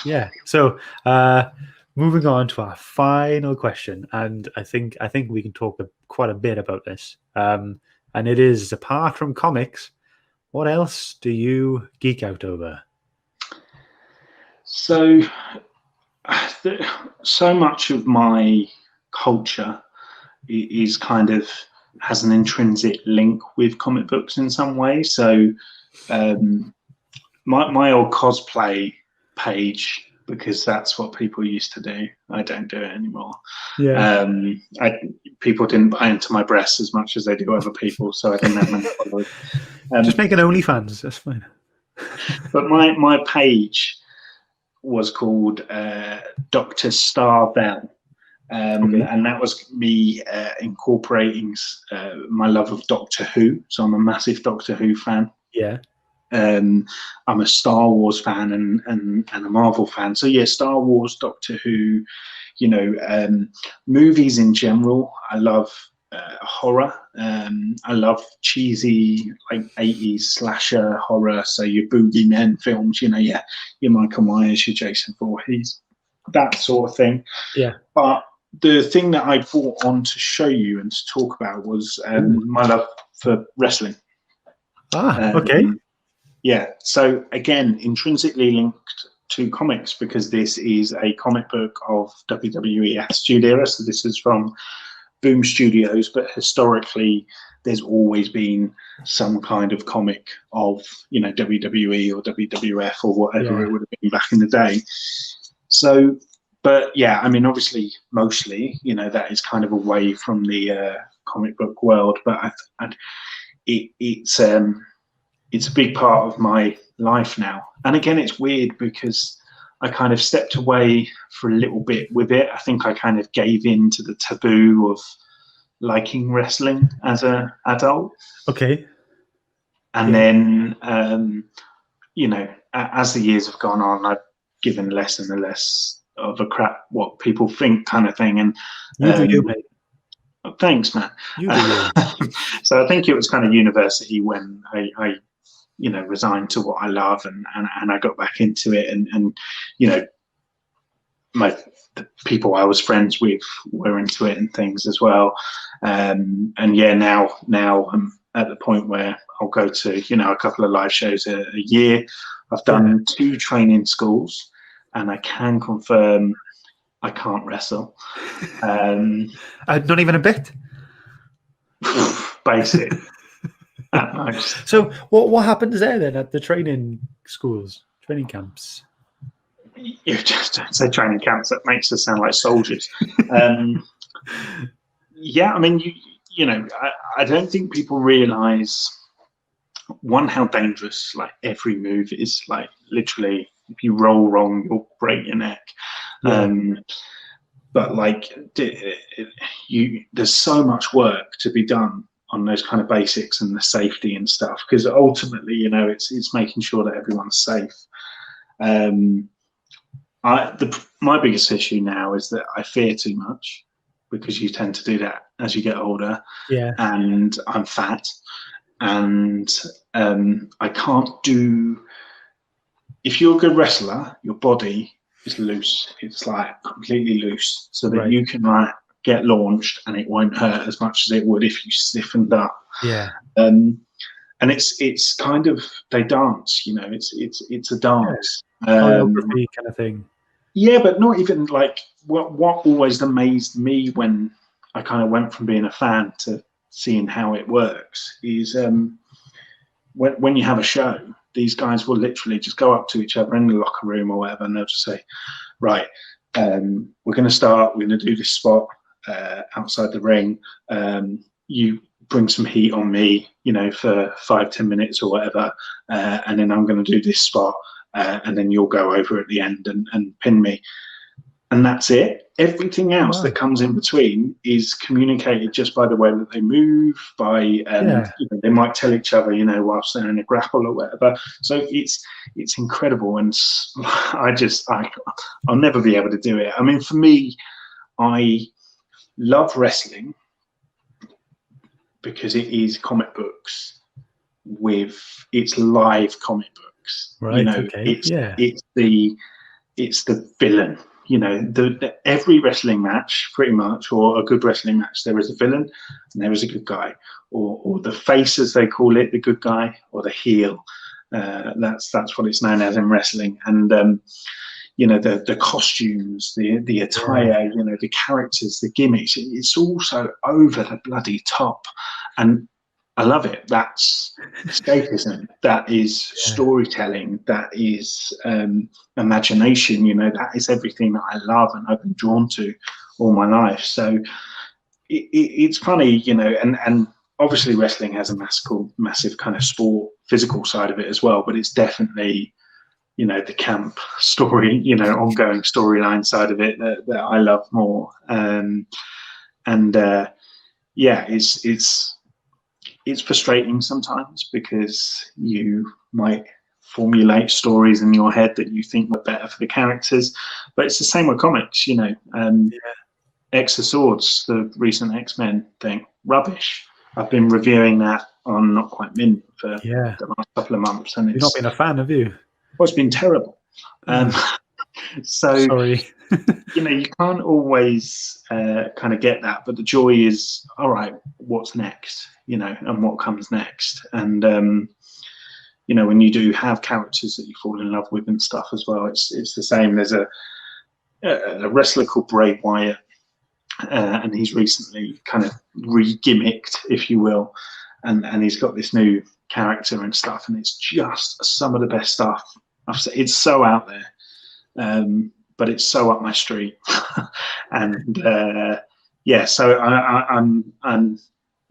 Yeah. So, moving on to our final question, and I think we can talk quite a bit about this. And it is, apart from comics, what else do you geek out over? So, so much of my culture is kind of has an intrinsic link with comic books in some way. So, um, my old cosplay page, because that's what people used to do. I don't do it anymore. Yeah. People didn't buy into my breasts as much as they do other people, so I didn't have many followers. Just make an OnlyFans. That's fine. But my page was called Dr. Starvell. Okay. And that was me incorporating my love of Doctor Who. So I'm a massive Doctor Who fan. Yeah. I'm a Star Wars fan and a Marvel fan. So yeah, Star Wars, Doctor Who, movies in general. I love horror. I love cheesy like 80s slasher horror. So your boogeyman films, your Michael Myers, your Jason Voorhees, that sort of thing. Yeah. But the thing that I brought on to show you and to talk about was my love for wrestling. Okay. Yeah, so again, intrinsically linked to comics because this is a comic book of WWE Attitude Era. So this is from Boom Studios, but historically, there's always been some kind of comic of WWE or WWF or whatever it would have been back in the day. So, but yeah, I mean, obviously, mostly, that is kind of away from the comic book world, but it's a big part of my life now. And again, it's weird because I kind of stepped away for a little bit with it. I think I kind of gave in to the taboo of liking wrestling as an adult. Okay. And then, as the years have gone on, I've given less and less of a crap what people think kind of thing. And you do you, mate. Thanks, man. You do you. So I think it was kind of university when I resigned to what I love and I got back into it and the people I was friends with were into it and things as well. And yeah, now I'm at the point where I'll go to, a couple of live shows a year. I've done 2 training schools and I can confirm I can't wrestle. Not even a bit? Basic. At most. So what happens there then at the training schools, training camps? You just don't say training camps. That makes us sound like soldiers. Yeah, I mean, I don't think people realise, one, how dangerous like every move is. Like literally, if you roll wrong, you'll break your neck. But like, there's so much work to be done on those kind of basics and the safety and stuff, because ultimately, it's making sure that everyone's safe. My biggest issue now is that I fear too much, because you tend to do that as you get older. Yeah. And I'm fat, and I can't do. If you're a good wrestler, your body is loose. It's like completely loose, so that you can get launched and it won't hurt as much as it would if you stiffened up. Yeah. And it's kind of, they dance, it's a dance. Choreography kind of thing. Yeah, but not even like what always amazed me when I kind of went from being a fan to seeing how it works is when you have a show, these guys will literally just go up to each other in the locker room or whatever, and they'll just say, right, we're going to start, we're going to do this spot outside the ring. You bring some heat on me, for 5-10 minutes or whatever, and then I'm going to do this spot, and then you'll go over at the end and pin me. And that's it. Everything else that comes in between is communicated just by the way that they move, by they might tell each other, whilst they're in a grapple or whatever. So it's incredible, and I'll never be able to do it. I mean, for me, I love wrestling because it is comic books it's live comic books. Right. It's it's the villain. You know, every wrestling match, pretty much, or a good wrestling match, there is a villain and there is a good guy, or the face, as they call it, the good guy, or the heel. That's what it's known as in wrestling. And you know, the costumes, the attire, you know, the characters, the gimmicks. It's all so over the bloody top, and I love it. That's escapism. That is storytelling. That is imagination. You know, that is everything that I love and I've been drawn to all my life. So it's funny, you know, and obviously wrestling has a massive kind of sport, physical side of it as well. But it's definitely, you know, the camp story, you know, ongoing storyline side of it that I love more. Yeah, it's frustrating sometimes because you might formulate stories in your head that you think were better for the characters, but it's the same with comics, you know. X of Swords, the recent X-Men thing, rubbish. I've been reviewing that on Not Quite Mint for the last couple of months, and you've not been a fan, have you? Well, it's been terrible. So sorry. You know, you can't always kind of get that, but the joy is, all right, what's next, you know, and what comes next. And you know, when you do have characters that you fall in love with and stuff as well, it's the same. There's a wrestler called Bray Wyatt, and he's recently kind of re-gimmicked, if you will, and he's got this new character and stuff, and it's just some of the best stuff. It's so out there, but it's so up my street. And yeah, so I'm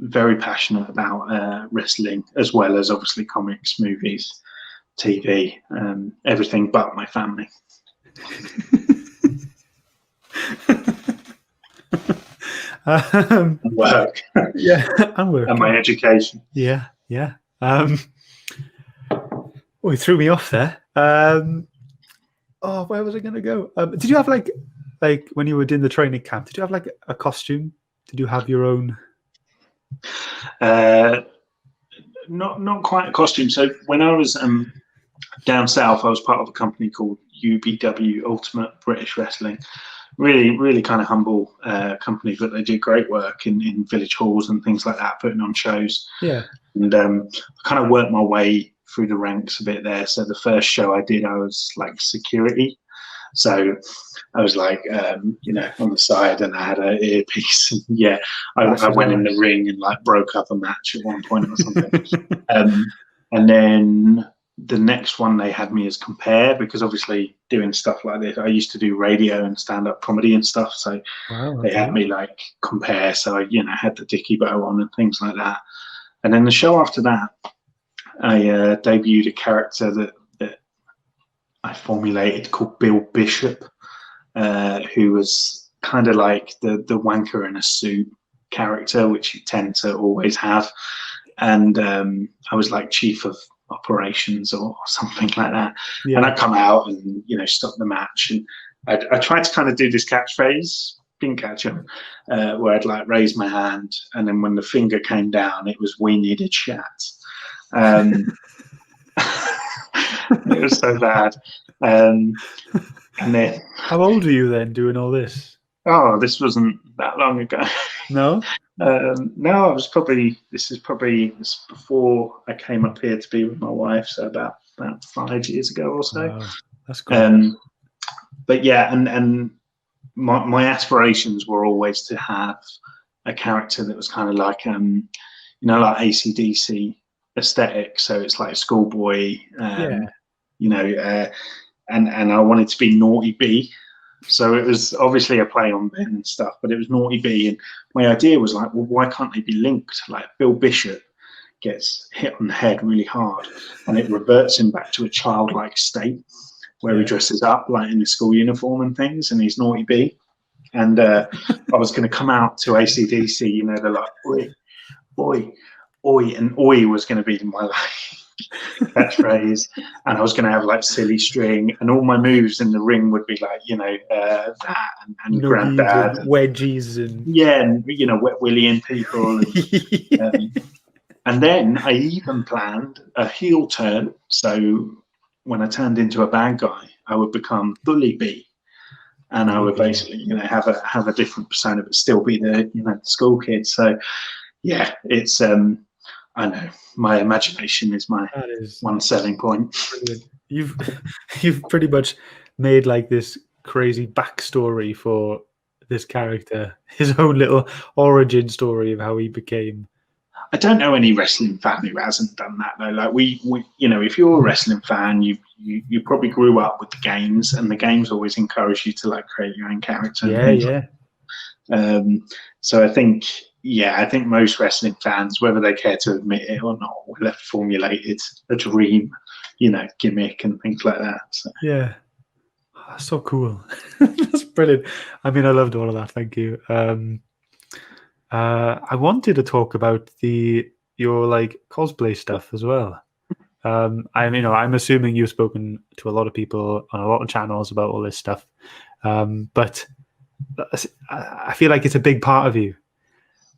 very passionate about wrestling, as well as obviously comics, movies, TV, everything but my family. Work. Yeah, and work. And my education. Yeah. Oh, you threw me off there. Oh, where was I going to go? Did you have like when you were doing the training camp? Did you have like a costume? Did you have your own? Not quite a costume. So when I was down south, I was part of a company called UBW, Ultimate British Wrestling. Really kind of humble company, but they do great work in village halls and things like that, putting on shows. Yeah. And I kind of worked my way through the ranks a bit there. So the first show I did, I was like security. So I was like, you know, on the side, and I had an earpiece. And yeah, I went in the ring and like broke up a match at one point or something. And then the next one they had me as compare, because obviously doing stuff like this, I used to do radio and stand-up comedy and stuff. So they had me like compare. So I, you know, had the dicky bow on and things like that. And then the show after that, I debuted a character that I formulated called Bill Bishop, who was kind of like the wanker in a suit character, which you tend to always have. And I was like chief of operations or something like that. Yeah. And I come out and, you know, stop the match. And I tried to kind of do this catchphrase, didn't catch him, where I'd like raise my hand, and then when the finger came down, it was "We needed chat." It was so bad. And then, how old are you then doing all this? Oh, this wasn't that long ago. No. No, I was this is before I came up here to be with my wife, so about 5 years ago or so. Wow, that's cool. But yeah, and my aspirations were always to have a character that was kind of like you know, like AC/DC aesthetic. So it's like a schoolboy, you know, and I wanted to be Naughty B. So it was obviously a play on Ben and stuff, but it was Naughty B. And my idea was like, well, why can't they be linked? Like Bill Bishop gets hit on the head really hard, and it reverts him back to a childlike state where he dresses up like in a school uniform and things, and he's Naughty B. And I was going to come out to AC/DC, you know, they're like, oi, and oi was going to be my like catchphrase, and I was going to have like silly string, and all my moves in the ring would be like, you know, that and granddad, and wedgies, and and you know, wet willy and people, and then I even planned a heel turn. So when I turned into a bad guy, I would become Bully B, and I would basically, have a different persona, but still be the, the school kid. So yeah, it's I know my imagination is my one selling point. Brilliant. You've pretty much made like this crazy backstory for this character, his own little origin story of how he became. I don't know any wrestling fan who hasn't done that though. Like we if you're a wrestling fan, you probably grew up with the games, and the games always encourage you to like create your own character. Yeah. So I think most wrestling fans, whether they care to admit it or not, will have formulated a dream, gimmick and things like that. So. Yeah. That's so cool. That's brilliant. I mean, I loved all of that. Thank you. I wanted to talk about your like cosplay stuff as well. I'm assuming you've spoken to a lot of people on a lot of channels about all this stuff, but I feel like it's a big part of you.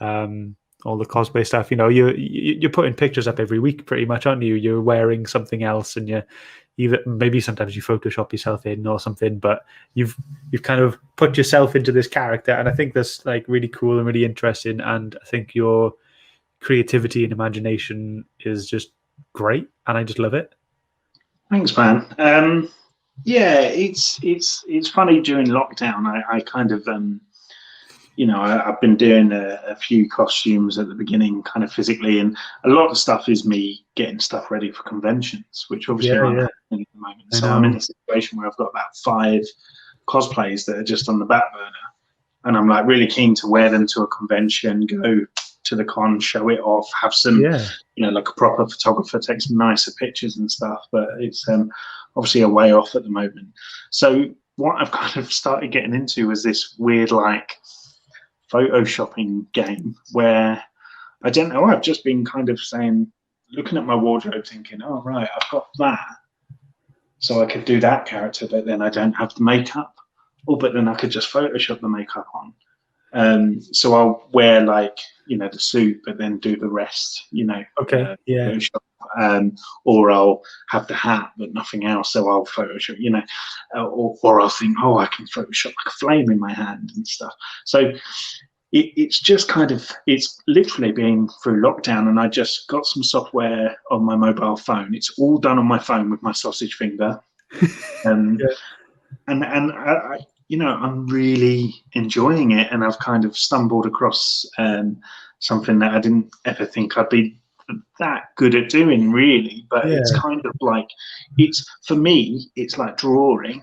All the cosplay stuff. You're putting pictures up every week, pretty much, aren't you? You're wearing something else, and maybe sometimes you Photoshop yourself in or something, but you've kind of put yourself into this character, and I think that's like really cool and really interesting, and I think your creativity and imagination is just great, and I just love it. Thanks, man. Yeah, it's funny during lockdown. I kind of I've been doing a few costumes at the beginning, kind of physically, and a lot of stuff is me getting stuff ready for conventions, which obviously aren't happening at the moment. So I'm in a situation where I've got about 5 cosplays that are just on the back burner, and I'm like really keen to wear them to a convention, go to the con, show it off, have some, like a proper photographer take some nicer pictures and stuff. But it's obviously a way off at the moment. So what I've kind of started getting into is this weird like photoshopping game where I don't know, I've just been kind of looking at my wardrobe thinking, oh right, I've got that, so I could do that character, but then I don't have the makeup. But then I could just Photoshop the makeup on. So I'll wear like, the suit, but then do the rest, Photoshop. Or I'll have the hat but nothing else, so I'll Photoshop, or I'll think, oh, I can Photoshop like a flame in my hand and stuff. So it's just it's literally been through lockdown, and I just got some software on my mobile phone. It's all done on my phone with my sausage finger. And I I'm really enjoying it, and I've kind of stumbled across something that I didn't ever think I'd be that good at doing, really. But it's kind of like, for me, it's like drawing,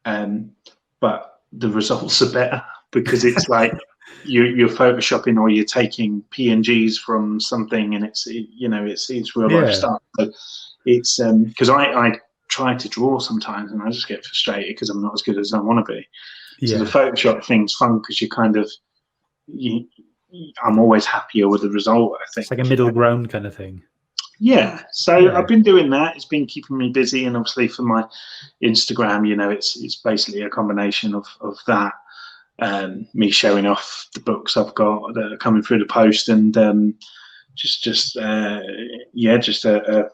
but the results are better because it's like you're photoshopping or you're taking PNGs from something, and it's real life stuff. So it's because I try to draw sometimes and I just get frustrated because I'm not as good as I want to be. So the Photoshop thing's fun because I'm always happier with the result, I think. It's like a middle ground kind of thing. Yeah. So I've been doing that. It's been keeping me busy, and obviously for my Instagram, it's basically a combination of that. Me showing off the books I've got that are coming through the post, and just a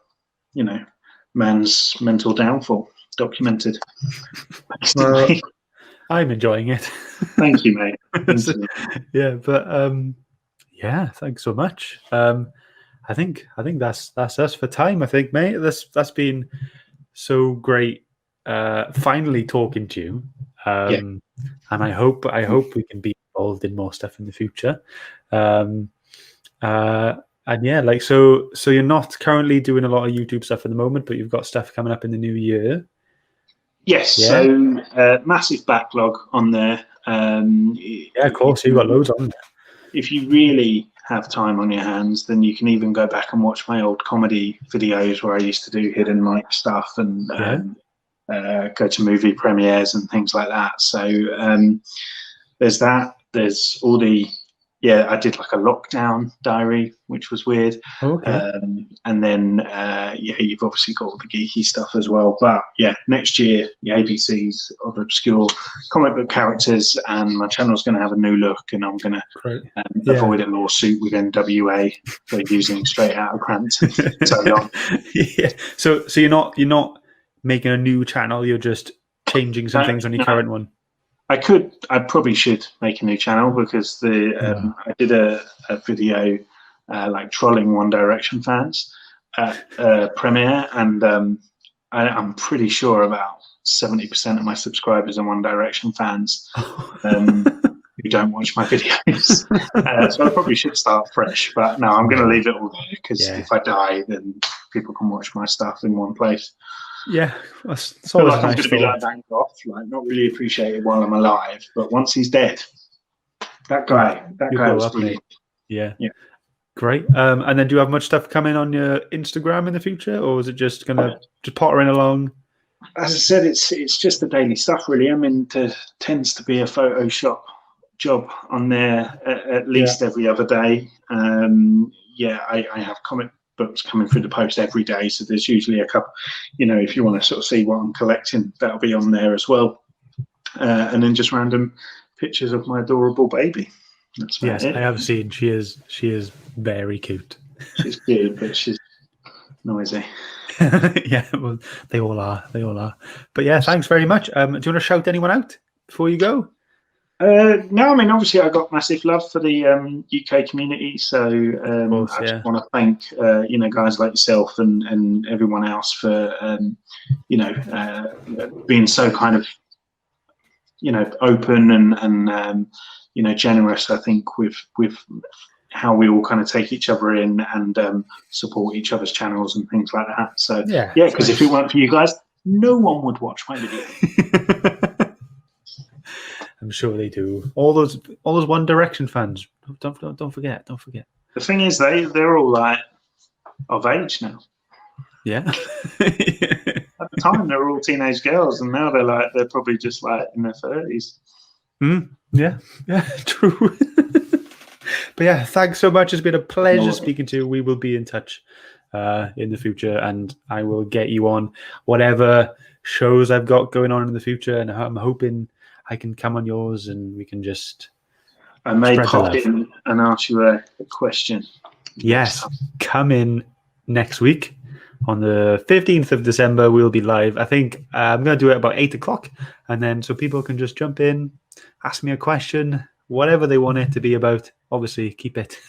man's mental downfall documented. Well, I'm enjoying it. Thank you, mate. Yeah, but thanks so much. I think that's us for time. I think, mate, that's been so great. Finally talking to you, and I hope we can be involved in more stuff in the future. And so you're not currently doing a lot of YouTube stuff at the moment, but you've got stuff coming up in the new year. Yes, so massive backlog on there. Of course, you've got loads on there. If you really have time on your hands, then you can even go back and watch my old comedy videos where I used to do hidden mic stuff and go to movie premieres and things like that. So there's that. There's all the I did like a lockdown diary, which was weird. Okay. And then you've obviously got all the geeky stuff as well. But next year, the ABCs of obscure comic book characters, and my channel's going to have a new look, and I'm going to avoid a lawsuit with NWA for using straight out of Crampton so long. So you're not making a new channel. You're just changing some things on your current one. I probably should make a new channel because I did a video like trolling One Direction fans at premiere, and I'm pretty sure about 70% of my subscribers are One Direction fans who don't watch my videos. So I probably should start fresh, but no, I'm going to leave it all there because if I die, then people can watch my stuff in one place. Yeah, it's always like I'm going to be like Van Gogh, like not really appreciated while I'm alive, but once he's dead, that guy was brilliant. Yeah. Great. And then do you have much stuff coming on your Instagram in the future, or is it just gonna just pottering along? As I said, it's just the daily stuff really. I mean, tends to be a Photoshop job on there at least every other day. I have comic books coming through the post every day, so there's usually a couple. If you want to sort of see what I'm collecting, that'll be on there as well. And then just random pictures of my adorable baby. That's yes, it. I have seen. She is very cute. She's cute, but she's noisy. Yeah, well, they all are. But yeah, thanks very much. Do you want to shout anyone out before you go? No, I mean, obviously I got massive love for the UK community, so I just want to thank guys like yourself and everyone else for being so kind of open and generous. I think with how we all kind of take each other in and support each other's channels and things like that. So because if it weren't for you guys, no one would watch my video. I'm sure they do. All those One Direction fans. Don't forget. The thing is, they're all like of age now. Yeah. At the time, they were all teenage girls, and now they're probably just like in their 30s. Yeah, true. But yeah, thanks so much. It's been a pleasure speaking to you. We will be in touch in the future, and I will get you on whatever shows I've got going on in the future, and I'm hoping I can come on yours and we can just I may pop in and ask you a question. Yes, come in next week on the 15th of December. We'll be live. I think I'm going to do it about 8 o'clock, and then so people can just jump in, ask me a question, whatever they want it to be about. Obviously, keep it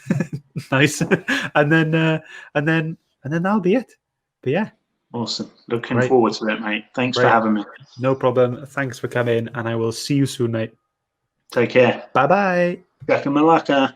nice, and then that'll be it. But yeah. Awesome. Looking forward to it, mate. Thanks for having me. No problem. Thanks for coming, and I will see you soon, mate. Take care. Bye-bye. Malaka.